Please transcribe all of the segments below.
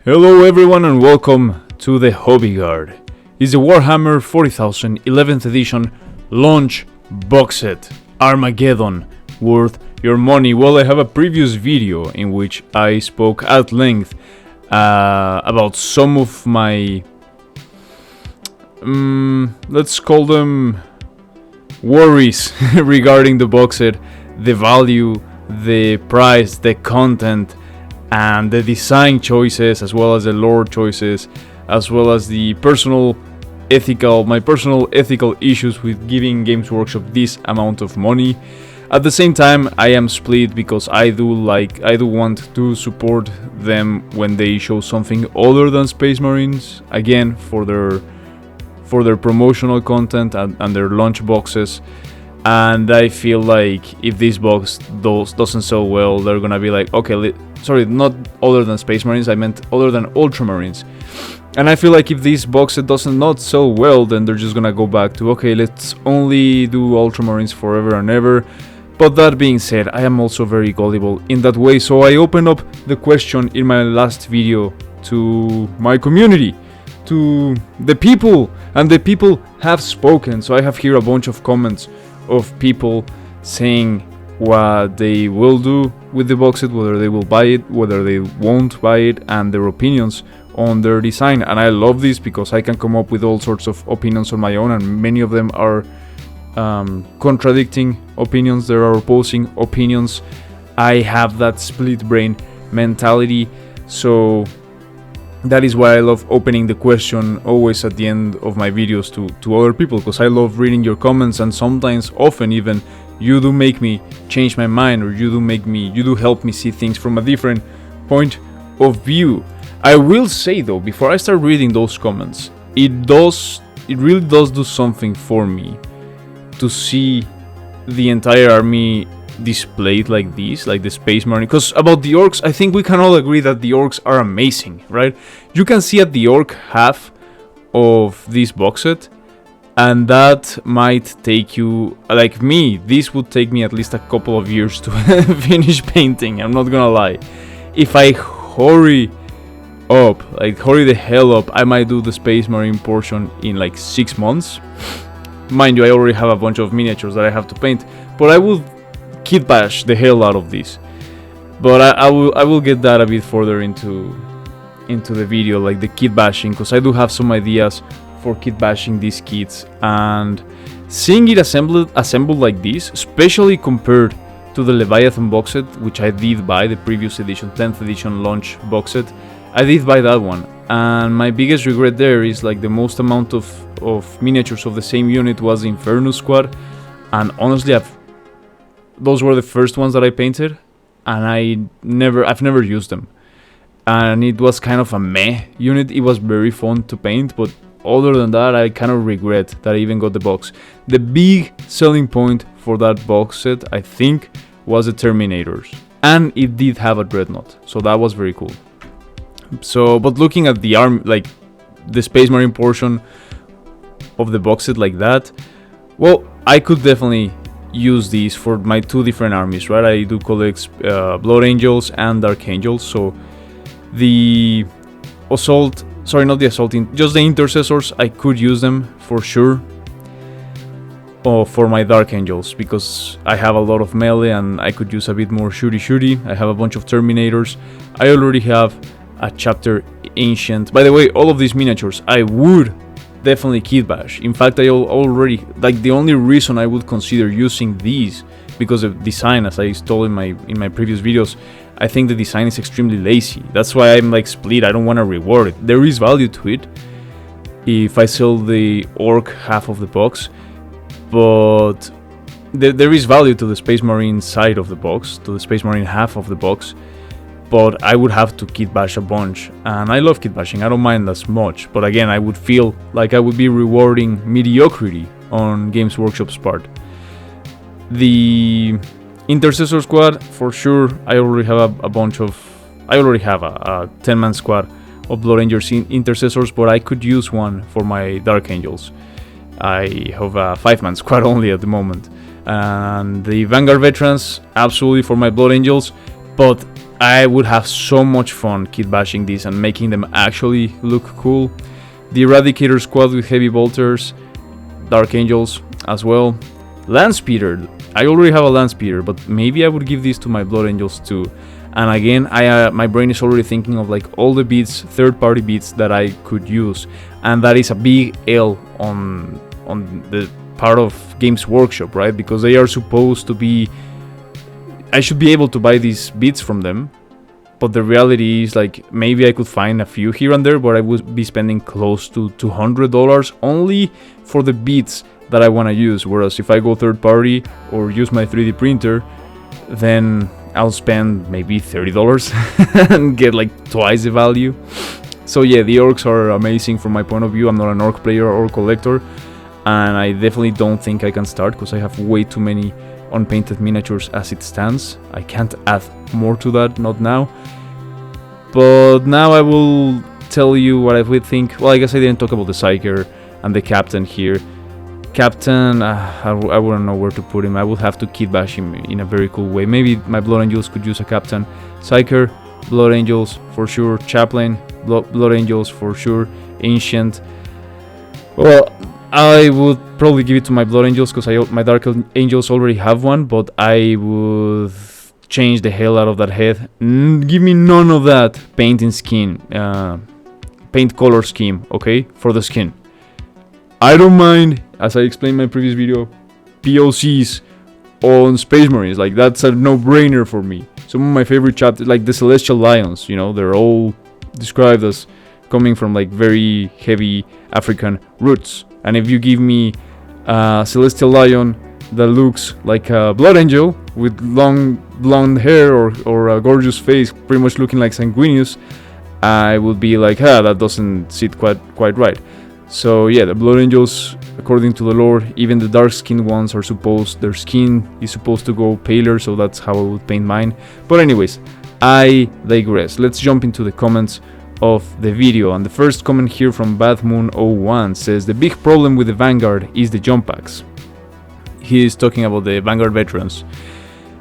Hello everyone and welcome to the HobbyGuard. It's the Warhammer 40,000 11th edition launch box set, Armageddon, worth your money. Well, I have a previous video in which I spoke at length about some of my, let's call them worries regarding the box set, the value, the price, the content, and the design choices, as well as the lore choices, as well as the personal ethical issues with giving Games Workshop this amount of money. At the same time, I am split because I do want to support them when they show something other than Space Marines, again for their promotional content and their launch boxes. And I feel like if this box doesn't sell well, they're gonna be like, okay, sorry, not other than Space Marines, I meant other than Ultramarines. And I feel like if this box set doesn't not sell well, then they're just gonna go back to, okay, let's only do Ultramarines forever and ever. But that being said, I am also very gullible in that way, so I opened up the question in my last video to my community, to the people, and the people have spoken. So I have here a bunch of comments of people saying what they will do with the box set, whether they will buy it, whether they won't buy it, and their opinions on their design. And I love this because I can come up with all sorts of opinions on my own, and many of them are contradicting opinions, there are opposing opinions. I have that split brain mentality, so that is why I love opening the question always at the end of my videos to other people, because I love reading your comments, and sometimes, often even, you do make me change my mind, or you do help me see things from a different point of view. I will say though, before I start reading those comments, it really does do something for me to see the entire army displayed like this, like the Space Marine. Because about the orcs, I think we can all agree that the orcs are amazing, right? You can see at the orc half of this box set, and that might take you, like me, this would take me at least a couple of years to finish painting, I'm not gonna lie. If I hurry the hell up, I might do the Space Marine portion in like 6 months. Mind you, I already have a bunch of miniatures that I have to paint, but I will kit bash the hell out of this. But I will get that a bit further into the video, like the kit bashing, because I do have some ideas for kit bashing these kits, and seeing it assembled like this, especially compared to the Leviathan box set, which I did buy, the previous edition, 10th edition launch box set, I did buy that one, and my biggest regret there is like the most amount of miniatures of the same unit was the Inferno Squad, and honestly those were the first ones that I painted, and I've never used them, and it was kind of a meh unit. It was very fun to paint, but other than that, I kind of regret that I even got the box. The big selling point for that box set, I think, was the Terminators, and it did have a Dreadnought, so that was very cool. So, but looking at the like the Space Marine portion of the box set like that, well, I could definitely use these for my two different armies, right? I do collect Blood Angels and Dark Angels, so the just the Intercessors, I could use them for sure. For my Dark Angels, because I have a lot of melee and I could use a bit more shooty. I have a bunch of Terminators. I already have a Chapter Ancient. By the way, all of these miniatures I would definitely kit bash. In fact, I already, like, the only reason I would consider using these, because of design, as I told in my previous videos, I think the design is extremely lazy. That's why I'm like split. I don't want to reward it. There is value to it if I sell the orc half of the box, but there is value to the Space Marine side of the box, to the Space Marine half of the box. But I would have to kit bash a bunch, and I love kit bashing, I don't mind as much, but again, I would feel like I would be rewarding mediocrity on Games Workshop's part. The Intercessor Squad, for sure, I already have a 10-man squad of Blood Angels Intercessors, but I could use one for my Dark Angels. I have a 5-man squad only at the moment. And the Vanguard Veterans, absolutely for my Blood Angels, but I would have so much fun kit bashing these and making them actually look cool. The Eradicator squad with heavy bolters, Dark Angels as well. Lance Speeder, I already have a Lance Speeder, but maybe I would give these to my Blood Angels too. And again, my brain is already thinking of like all the beats, third-party beats that I could use, and that is a big L on the part of Games Workshop, right? Because they are supposed to be. I should be able to buy these beats from them, but the reality is like maybe I could find a few here and there, but I would be spending close to $200 only for the beats that I want to use. Whereas if I go third-party or use my 3D printer, then I'll spend maybe $30 and get like twice the value. So yeah, the orcs are amazing from my point of view. I'm not an orc player or collector, and I definitely don't think I can start because I have way too many unpainted miniatures as it stands. I can't add more to that, not now. But now I will tell you what I would think. Well, I guess I didn't talk about the Psyker and the Captain here. Captain, I wouldn't know where to put him. I would have to kit bash him in a very cool way. Maybe my Blood Angels could use a Captain. Psyker, Blood Angels for sure. Chaplain, Blood Angels for sure. Ancient. Well, I would probably give it to my Blood Angels because my Dark Angels already have one, but I would change the hell out of that head. Give me none of that paint in skin, paint color scheme, okay, for the skin. I don't mind, as I explained in my previous video, POCs on Space Marines. Like, that's a no-brainer for me. Some of my favorite chapters, like the Celestial Lions, you know, they're all described as coming from like very heavy African roots. And if you give me a Celestial Lion that looks like a Blood Angel with long blonde hair or a gorgeous face, pretty much looking like Sanguinius, I would be like, that doesn't sit quite right. So yeah, the Blood Angels, according to the lore, even the dark skinned ones their skin is supposed to go paler, so that's how I would paint mine. But anyways, I digress. Let's jump into the comments of the video, and the first comment here from BadMoon01 says the big problem with the Vanguard is the jump packs. He is talking about the Vanguard veterans.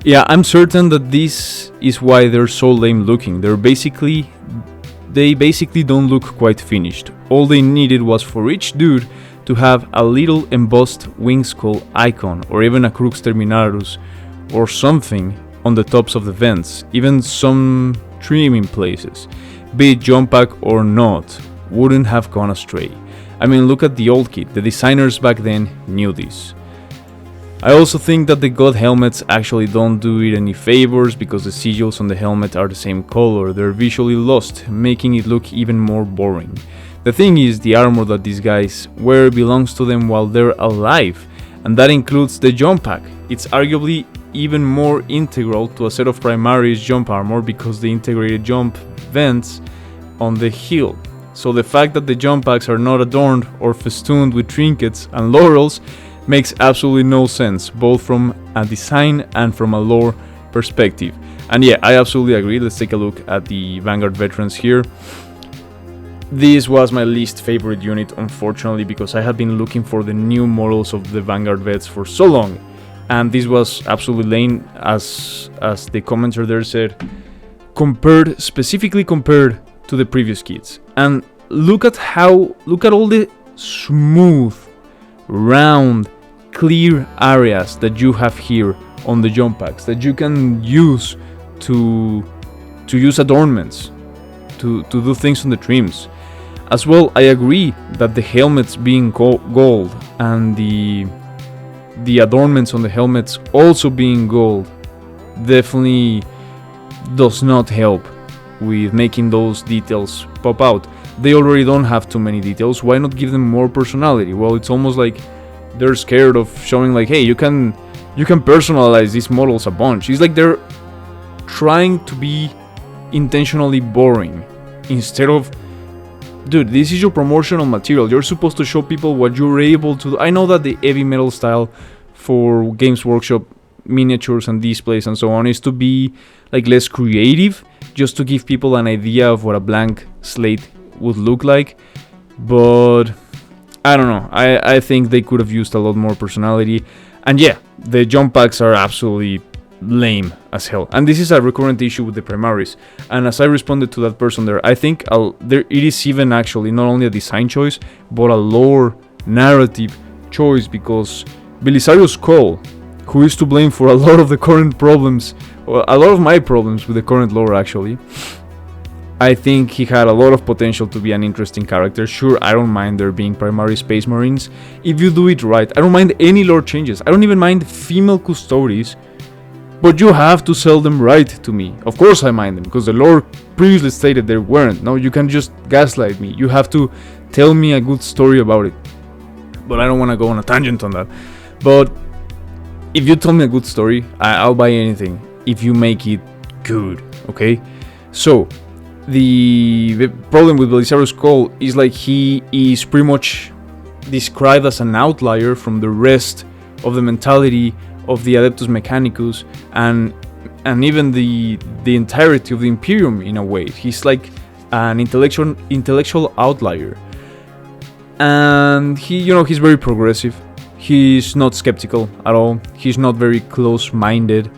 Yeah, I'm certain that this is why they're so lame looking. They basically don't look quite finished. All they needed was for each dude to have a little embossed wing skull icon, or even a Crux Terminarus or something on the tops of the vents, even some trim in places. Be it jump pack or not, wouldn't have gone astray. I mean, look at the old kit. The designers back then knew this. I also think that the god helmets actually don't do it any favors because the sigils on the helmet are the same color. They're visually lost, making it look even more boring. The thing is, the armor that these guys wear belongs to them while they're alive, and that includes the jump pack. It's arguably even more integral to a set of Primaris jump armor because the integrated jump vents on the heel. So the fact that the jump packs are not adorned or festooned with trinkets and laurels makes absolutely no sense, both from a design and from a lore perspective. And yeah, I absolutely agree. Let's take a look at the Vanguard veterans here. This was my least favorite unit, unfortunately, because I had been looking for the new models of the Vanguard vets for so long, and this was absolutely lame, as the commenter there said, specifically compared to the previous kits. And look at all the smooth, round, clear areas that you have here on the jump packs that you can use to use adornments, to do things on the trims. As well, I agree that the helmets being gold and the adornments on the helmets also being gold definitely does not help with making those details pop out. They already don't have too many details. Why not give them more personality? Well, it's almost like they're scared of showing like, hey, you can personalize these models a bunch. It's like they're trying to be intentionally boring instead of, dude, this is your promotional material. You're supposed to show people what you're able to do. I know that the heavy metal style for Games Workshop miniatures and displays and so on is to be like less creative, just to give people an idea of what a blank slate would look like. But I don't know, I think they could have used a lot more personality. And yeah, the jump packs are absolutely lame as hell. And this is a recurrent issue with the Primaris. And as I responded to that person there, I think it is even actually not only a design choice, but a lore narrative choice, because Belisario's Call, who is to blame for a lot of the current problems, or a lot of my problems with the current lore actually, I think he had a lot of potential to be an interesting character. Sure, I don't mind there being primary Space Marines if you do it right. I don't mind any lore changes. I don't even mind female Custodes, but you have to sell them right to me. Of course I mind them, because the lore previously stated there weren't. No, you can just gaslight me. You have to tell me a good story about it. But I don't want to go on a tangent on that. But if you tell me a good story, I'll buy anything if you make it good, okay? So the problem with Belisario's Call is like he is pretty much described as an outlier from the rest of the mentality of the Adeptus Mechanicus and even the entirety of the Imperium in a way. He's like an intellectual outlier, and he's very progressive. He's not skeptical at all. He's not very close-minded.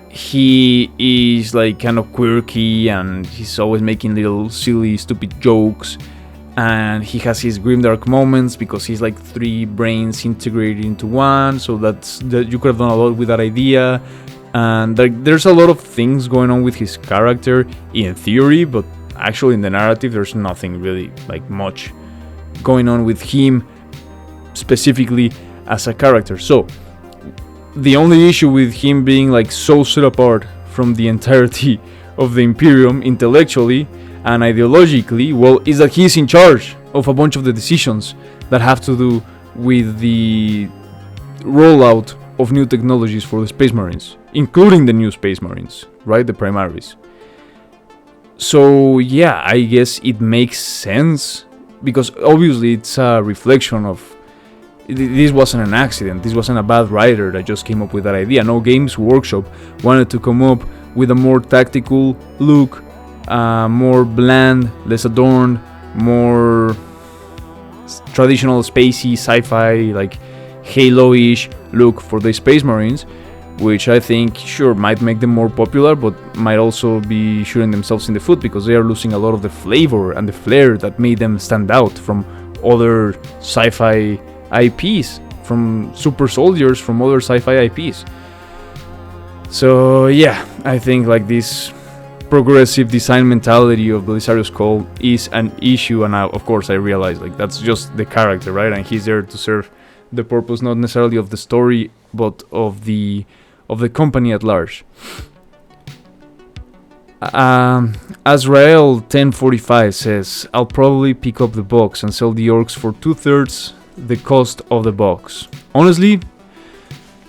He is like kind of quirky, and he's always making little silly stupid jokes, and he has his grimdark moments because he's like 3 brains integrated into one, so that you could have done a lot with that idea. And there's a lot of things going on with his character in theory, but actually in the narrative there's nothing really like much going on with him specifically as a character. So the only issue with him being like so set apart from the entirety of the Imperium intellectually and ideologically, well, is that he's in charge of a bunch of the decisions that have to do with the rollout of new technologies for the Space Marines, including the new Space Marines, right? The Primaris. So yeah, I guess it makes sense, because obviously it's a reflection of this wasn't an accident. This wasn't a bad writer that just came up with that idea. No, Games Workshop wanted to come up with a more tactical look, more bland, less adorned, more traditional spacey sci-fi, like Halo-ish look for the Space Marines, which I think sure might make them more popular, but might also be shooting themselves in the foot, because they are losing a lot of the flavor and the flair that made them stand out from other sci-fi IPs, from super soldiers from other sci-fi IPs. So yeah, I think like this progressive design mentality of Belisario's Call is an issue, and of course I realize like that's just the character, right? And he's there to serve the purpose not necessarily of the story, but of the company at large. Azrael 1045 says, I'll probably pick up the box and sell the orcs for 2/3 the cost of the box. Honestly,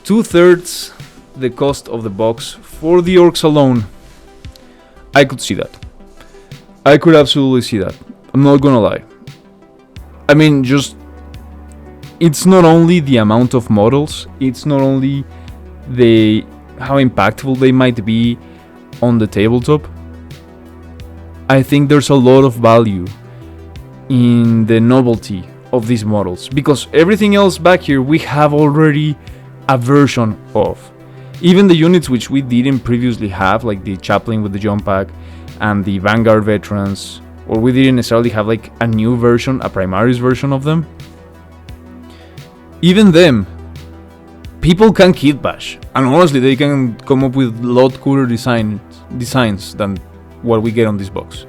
2/3 the cost of the box for the orcs alone, I could see that. I could absolutely see that. I'm not gonna lie. I mean, just it's not only the amount of models, it's not only how impactful they might be on the tabletop. I think there's a lot of value in the novelty of these models, because everything else back here we have already a version of. Even the units which we didn't previously have, like the Chaplain with the jump pack and the Vanguard veterans, or we didn't necessarily have like a new version, a Primaris version of them. Even them, people can kit bash, and honestly they can come up with a lot cooler designs than what we get on this box.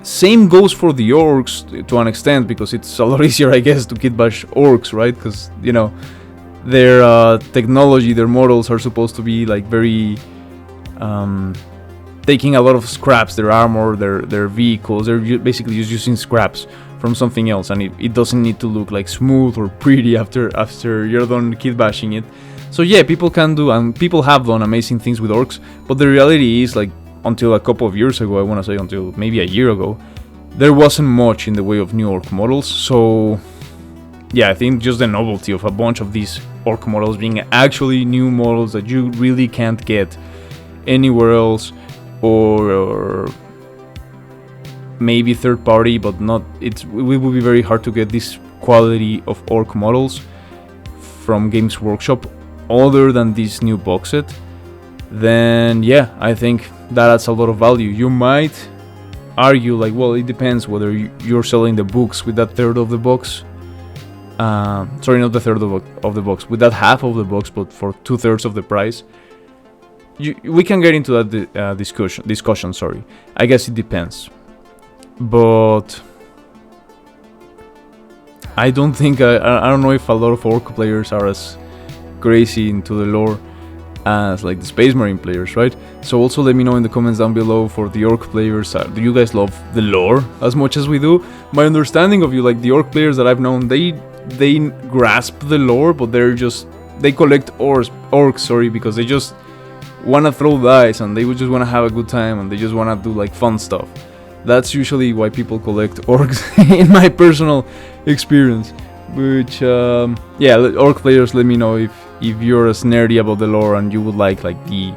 Same goes for the orcs to an extent, because it's a lot easier, I guess, to kit bash orcs, right? Because, you know, their technology, their models are supposed to be like very taking a lot of scraps, their armor, their vehicles. They're basically just using scraps from something else, and it doesn't need to look like smooth or pretty after you're done kit bashing it. So yeah, people can do, and people have done amazing things with orcs, but the reality is, like, until a couple of years ago, I want to say until maybe a year ago, there wasn't much in the way of new orc models. So yeah, I think just the novelty of a bunch of these orc models being actually new models that you really can't get anywhere else, or maybe third party, but not, it will be very hard to get this quality of orc models from Games Workshop other than this new box set, then yeah, I think that adds a lot of value. You might argue like, well, it depends whether you're selling the books with that third of the box. Sorry, not the third of the box, with that half of the box, but for 2/3 of the price. We can get into that discussion. Sorry, I guess it depends, but I don't think I don't know if a lot of Orc players are as crazy into the lore as like the Space Marine players, right? So also let me know in the comments down below for the Orc players. Do you guys love the lore as much as we do? My understanding of you, like the Orc players that I've known, they grasp the lore, but they collect orcs, sorry, because they just wanna throw dice and they would just wanna have a good time and they just wanna do like fun stuff. That's usually why people collect orcs in my personal experience. Which yeah, Orc players, let me know if you're as nerdy about the lore and you would like the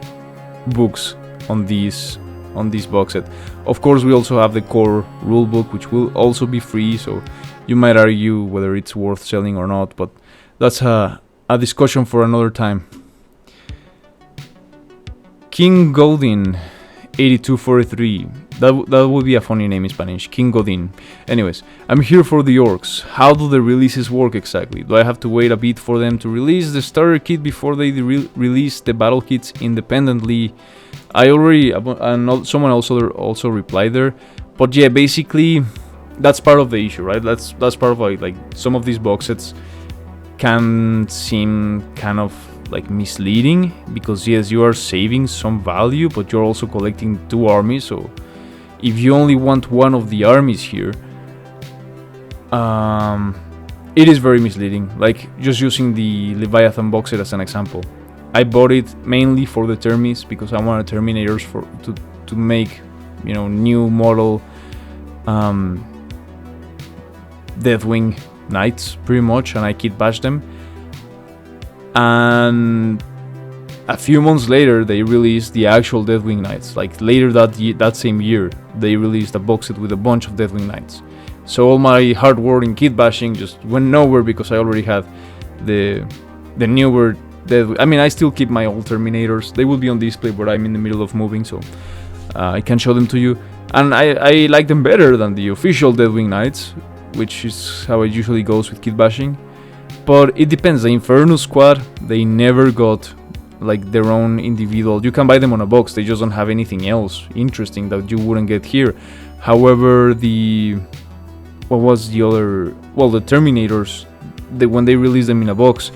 books on this box set. Of course, we also have the core rulebook, which will also be free, so you might argue whether it's worth selling or not, but that's a discussion for another time. King Godin 8243. That would be a funny name in Spanish. King Godin. Anyways, I'm here for the Orcs. How do the releases work exactly? Do I have to wait a bit for them to release the starter kit before they release the battle kits independently? I already, someone also replied there, but yeah, basically that's part of the issue, right? That's part of like some of these box sets can seem kind of like misleading, because yes, you are saving some value, but you're also collecting 2 armies. So if you only want one of the armies here, it is very misleading. Like just using the Leviathan box set as an example, I bought it mainly for the Termis because I wanted Terminators to make, you know, new model Deathwing Knights pretty much, and I kit bash them. And a few months later, they released the actual Deathwing Knights. Like later that same year, they released a box set with a bunch of Deathwing Knights. So all my hard work in kit bashing just went nowhere because I already had the newer Deathwing. I mean, I still keep my old Terminators. They will be on display, but I'm in the middle of moving, so I can show them to you. And I like them better than the official Deathwing Knights, which is how it usually goes with kit bashing. But it depends. The Inferno squad, they never got like their own individual. You can buy them on a box, they just don't have anything else interesting that you wouldn't get here. However, what was the other? Well, the Terminators, when they released them in a box,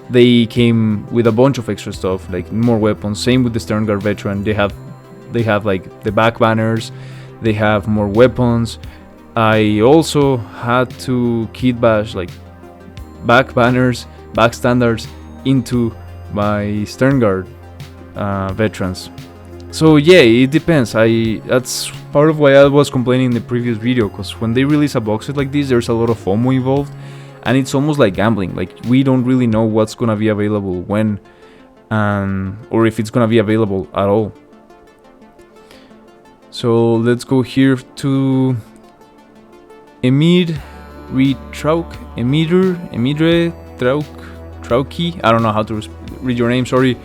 they came with a bunch of extra stuff, like more weapons. Same with the Vanguard veteran. They have like the back banners, they have more weapons. I also had to kit bash like back banners, back standards into my Vanguard veterans. So yeah, it depends. That's part of why I was complaining in the previous video, because when they release a box set like this, there's a lot of FOMO involved, and it's almost like gambling. Like we don't really know what's gonna be available when, or if it's gonna be available at all. So let's go here to Emidre Trauki. I don't know how to read your name, sorry.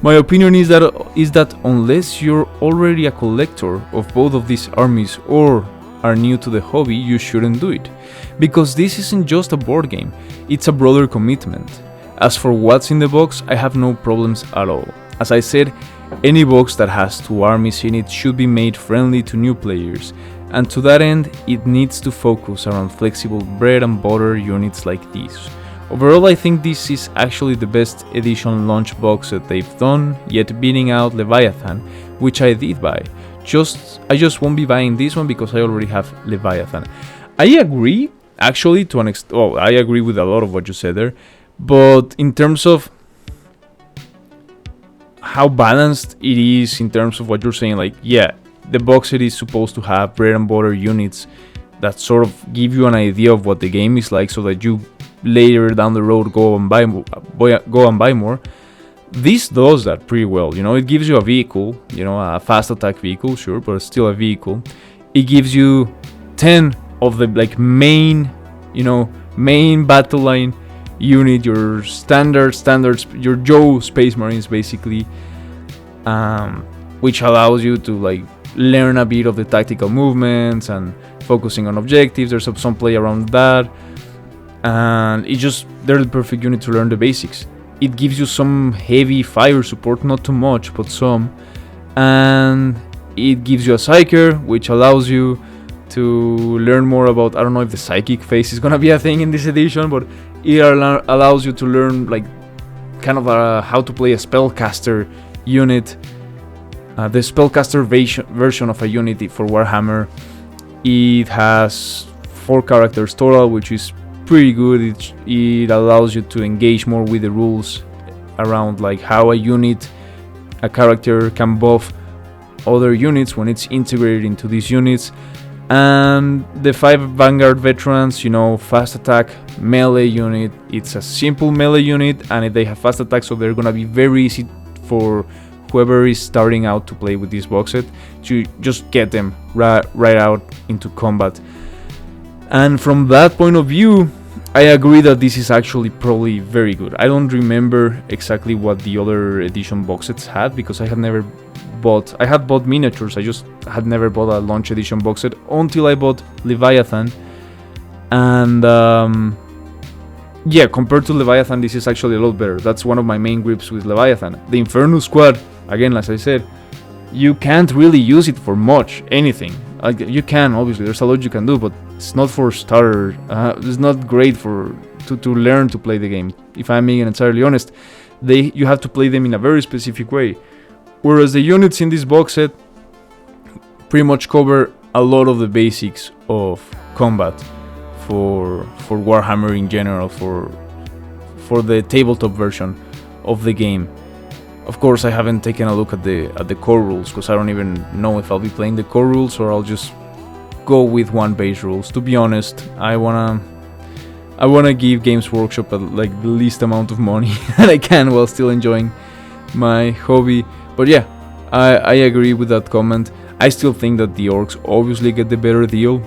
My opinion is that unless you're already a collector of both of these armies or are new to the hobby, you shouldn't do it. Because this isn't just a board game, it's a broader commitment. As for what's in the box, I have no problems at all. As I said, any box that has 2 armies in it should be made friendly to new players. And to that end, it needs to focus around flexible bread and butter units like these. Overall, I think this is actually the best edition launch box that they've done, yet beating out Leviathan, which I did buy. I just won't be buying this one because I already have Leviathan. I agree, actually, to an extent. Well, I agree with a lot of what you said there, but in terms of how balanced it is, in terms of what you're saying, like, yeah, the box set is supposed to have bread and butter units that sort of give you an idea of what the game is like, so that you later down the road go and buy more. This does that pretty well. You know, it gives you a vehicle, you know, a fast attack vehicle, sure, but it's still a vehicle. It gives you 10 of the like main battle line unit, your standards, your Joe Space Marines basically, which allows you to like learn a bit of the tactical movements and focusing on objectives. There's some play around that, and they're the perfect unit to learn the basics. It gives you some heavy fire support, not too much, but some, and it gives you a Psyker, which allows you to learn more about, I don't know if the psychic phase is gonna be a thing in this edition, but it allows you to learn like kind of how to play a spellcaster unit, the spellcaster version of a unit for Warhammer. It has 4 characters total, which is pretty good. It allows you to engage more with the rules around like how a character can buff other units when it's integrated into these units. And the 5 Vanguard veterans, fast attack, melee unit. It's a simple melee unit, and they have fast attack, so they're gonna be very easy for whoever is starting out to play with this box set to just get them right out into combat. And from that point of view, I agree that this is actually probably very good. I don't remember exactly what the other edition box sets had, because I had bought miniatures. I just had never bought a launch edition box set until I bought Leviathan. And compared to Leviathan, this is actually a lot better. That's one of my main grips with Leviathan. The Inferno Squad, again, as I said, you can't really use it for anything. You can, obviously, there's a lot you can do, but it's not for starter. It's not great to learn to play the game. If I'm being entirely honest, you have to play them in a very specific way. Whereas the units in this box set pretty much cover a lot of the basics of combat for Warhammer in general, for the tabletop version of the game. Of course, I haven't taken a look at the core rules, because I don't even know if I'll be playing the core rules or I'll just go with one base rules. To be honest, I wanna give Games Workshop like the least amount of money that I can while still enjoying my hobby. But yeah, I agree with that comment. I still think that the orcs obviously get the better deal,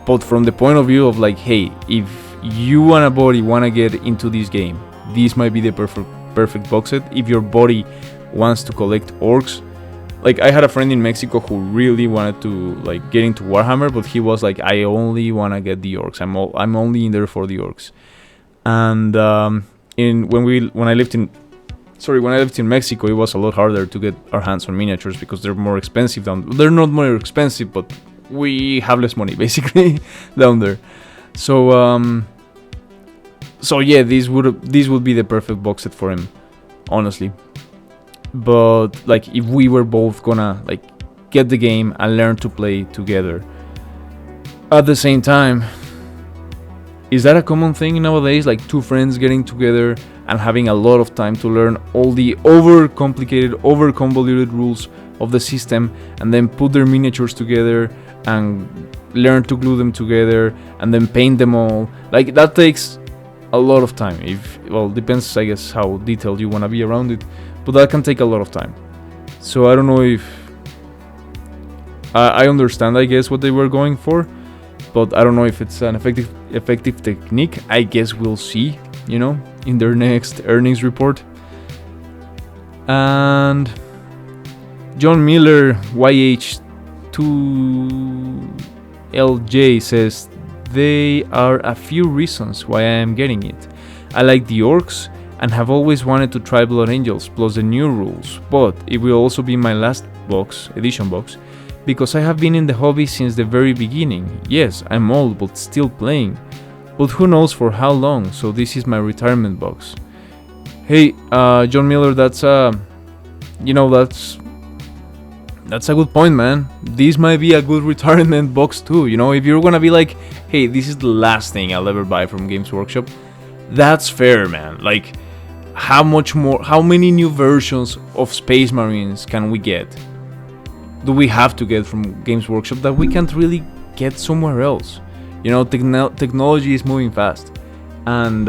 but from the point of view of like, hey, if you and a body wanna get into this game, this might be the perfect box set. If your body wants to collect orcs, like I had a friend in Mexico who really wanted to like get into Warhammer, but he was like, I only wanna get the orcs. I'm only in there for the orcs. And when I lived in Mexico, it was a lot harder to get our hands on miniatures because they're more expensive they're not more expensive, but we have less money basically down there. So yeah, this would be the perfect box set for him, honestly. But like if we were both gonna like get the game and learn to play together at the same time, is that a common thing nowadays? Like 2 friends getting together and having a lot of time to learn all the overcomplicated, overconvoluted rules of the system, and then put their miniatures together and learn to glue them together and then paint them all. Like that takes a lot of time. Depends, I guess, how detailed you want to be around it, but that can take a lot of time. So I don't know if I understand, I guess, what they were going for, but I don't know if it's an effective technique. I guess we'll see, in their next earnings report. And John Miller YH2LJ says, there are a few reasons why I am getting it. I like the orcs and have always wanted to try Blood Angels plus the new rules, but it will also be my last edition box, because I have been in the hobby since the very beginning. Yes, I'm old but still playing, but who knows for how long, so this is my retirement box. Hey, John Miller, that's a good point, man. This might be a good retirement box too, if you're gonna be like, hey, this is the last thing I'll ever buy from Games Workshop, that's fair, man. Like, how many new versions of Space Marines can we get? Do we have to get from Games Workshop that we can't really get somewhere else? Technology is moving fast, and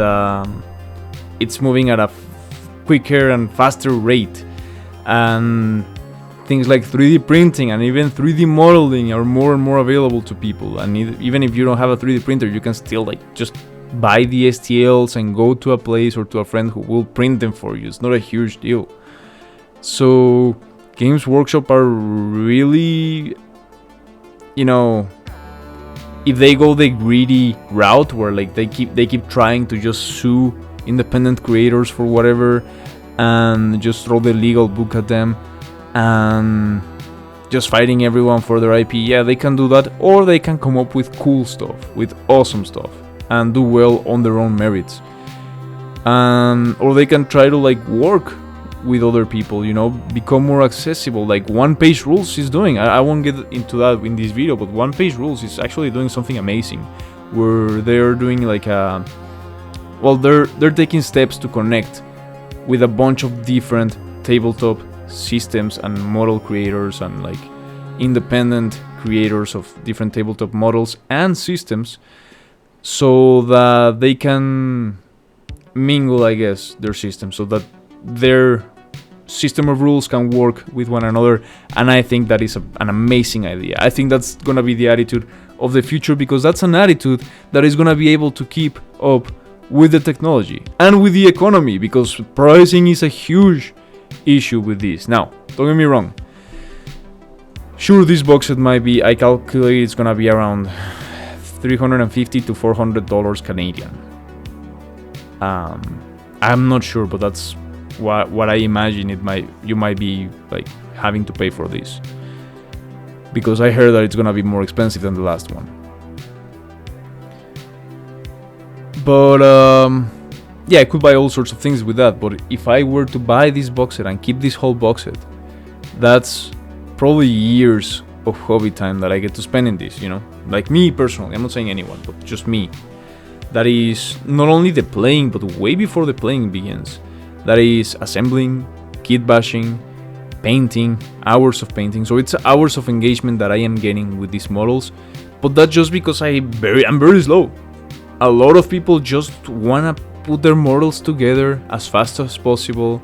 it's moving at a quicker and faster rate, and things like 3D printing and even 3D modeling are more and more available to people. And even if you don't have a 3D printer, you can still like just buy the STLs and go to a place or to a friend who will print them for you. It's not a huge deal. So Games Workshop are really, you know, if they go the greedy route where like they keep trying to just sue independent creators for whatever and just throw the legal book at them and just fighting everyone for their IP, yeah, they can do that, or they can come up with cool stuff, with awesome stuff, and do well on their own merits. Or they can try to like work with other people, you know, become more accessible, like One Page Rules is doing. I won't get into that in this video, but One Page Rules is actually doing something amazing, where they're doing like they're taking steps to connect with a bunch of different tabletop systems and model creators and like independent creators of different tabletop models and systems, so that they can mingle, I guess, their system, so that their system of rules can work with one another. And I think that is an amazing idea. I think that's gonna be the attitude of the future, because that's an attitude that is gonna be able to keep up with the technology and with the economy, because pricing is a huge issue with this. Now, don't get me wrong, sure, this box set might be, I calculate it's gonna be around $350 to $400 Canadian. I'm not sure, but that's what I imagine you might be like having to pay for this, because I heard that it's gonna be more expensive than the last one. But yeah, I could buy all sorts of things with that, but if I were to buy this box set and keep this whole box set, that's probably years of hobby time that I get to spend in this, you know? Like me personally, I'm not saying anyone, but just me. That is not only the playing, but way before the playing begins. That is assembling, kit bashing, painting, hours of painting. So it's hours of engagement that I am getting with these models, but that's just because I'm very slow. A lot of people just wanna put their models together as fast as possible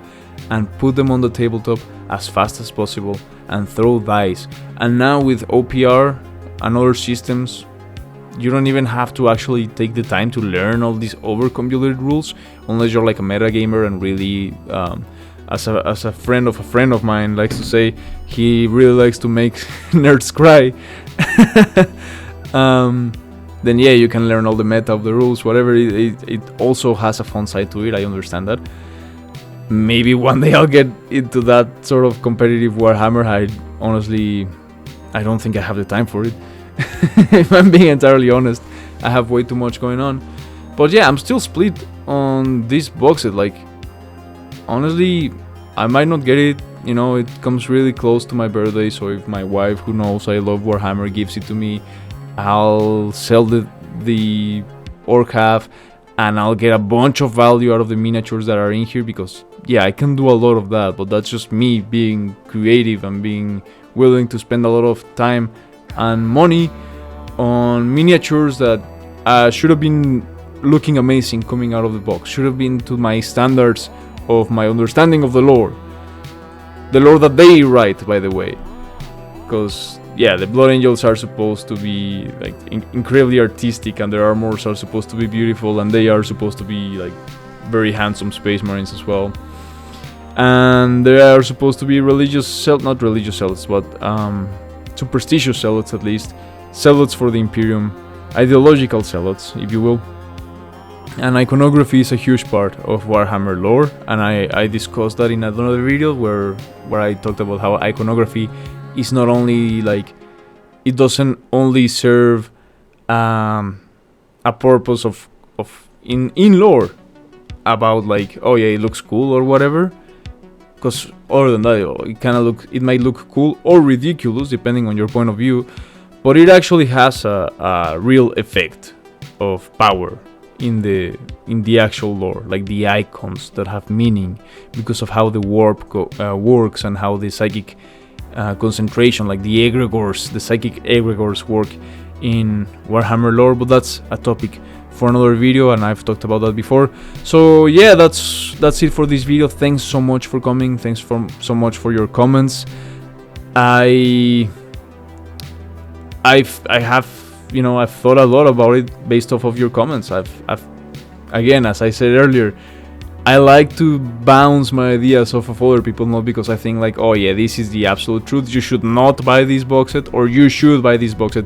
and put them on the tabletop as fast as possible and throw dice. And now with OPR and other systems, you don't even have to actually take the time to learn all these overcomplicated rules, unless you're like a metagamer and really, as a friend of mine likes to say, he really likes to make nerds cry. Then yeah, you can learn all the meta of the rules, whatever. It also has a fun side to it, I understand that. Maybe one day I'll get into that sort of competitive Warhammer. I don't think I have the time for it. If I'm being entirely honest, I have way too much going on. But yeah, I'm still split on this box set. Like, honestly, I might not get it. You know, it comes really close to my birthday, so if my wife, who knows I love Warhammer, gives it to me, I'll sell the orc half, and I'll get a bunch of value out of the miniatures that are in here, because yeah, I can do a lot of that, but that's just me being creative and being willing to spend a lot of time and money on miniatures that should have been looking amazing coming out of the box, should have been to my standards of my understanding of the lore that they write, by the way, because yeah, the Blood Angels are supposed to be like incredibly artistic, and their armors are supposed to be beautiful, and they are supposed to be like very handsome space marines as well. And they are supposed to be not religious zealots, but superstitious zealots, at least zealots for the Imperium, ideological zealots, if you will. And iconography is a huge part of Warhammer lore, and I discussed that in another video where I talked about how iconography is not only like, it doesn't only serve a purpose of in lore about like, oh yeah, it looks cool or whatever, because other than that, it might look cool or ridiculous depending on your point of view, but it actually has a real effect of power in the actual lore, like the icons that have meaning because of how the warp works and how the psychic concentration, like the egregores, the psychic egregores work in Warhammer lore. But that's a topic for another video, and I've talked about that before. So yeah, that's it for this video. Thanks so much for coming. Thanks so much for your comments. I have I've thought a lot about it based off of your comments. I've again, as I said earlier, I like to bounce my ideas off of other people, not because I think like, oh yeah, this is the absolute truth, you should not buy this box set, or you should buy this box set.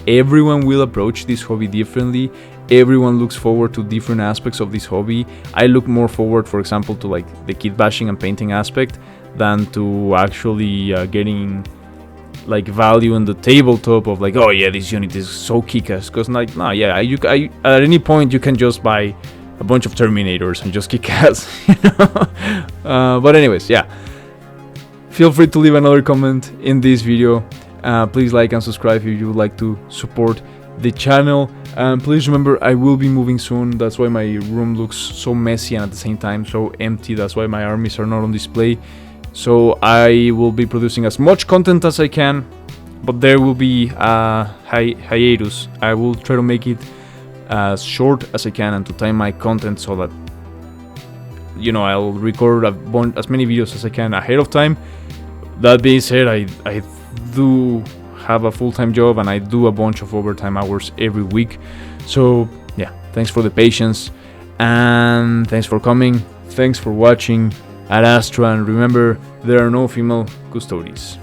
Everyone will approach this hobby differently. Everyone looks forward to different aspects of this hobby. I look more forward, for example, to like the kit bashing and painting aspect than to actually getting like value in the tabletop of like, oh yeah, this unit is so kick-ass. Because like, no, yeah, at any point you can just buy a bunch of Terminators and just kick ass. But anyways, yeah, feel free to leave another comment in this video. Please like and subscribe if you would like to support the channel. Please remember, I will be moving soon. That's why my room looks so messy and at the same time so empty. That's why my armies are not on display. So I will be producing as much content as I can, but there will be a hiatus. I will try to make it as short as I can and to time my content so that I'll record as many videos as I can ahead of time. That being said, I do have a full-time job and I do a bunch of overtime hours every week. So yeah, thanks for the patience and thanks for coming. Thanks for watching. Ad Astra, and remember, there are no female custodies.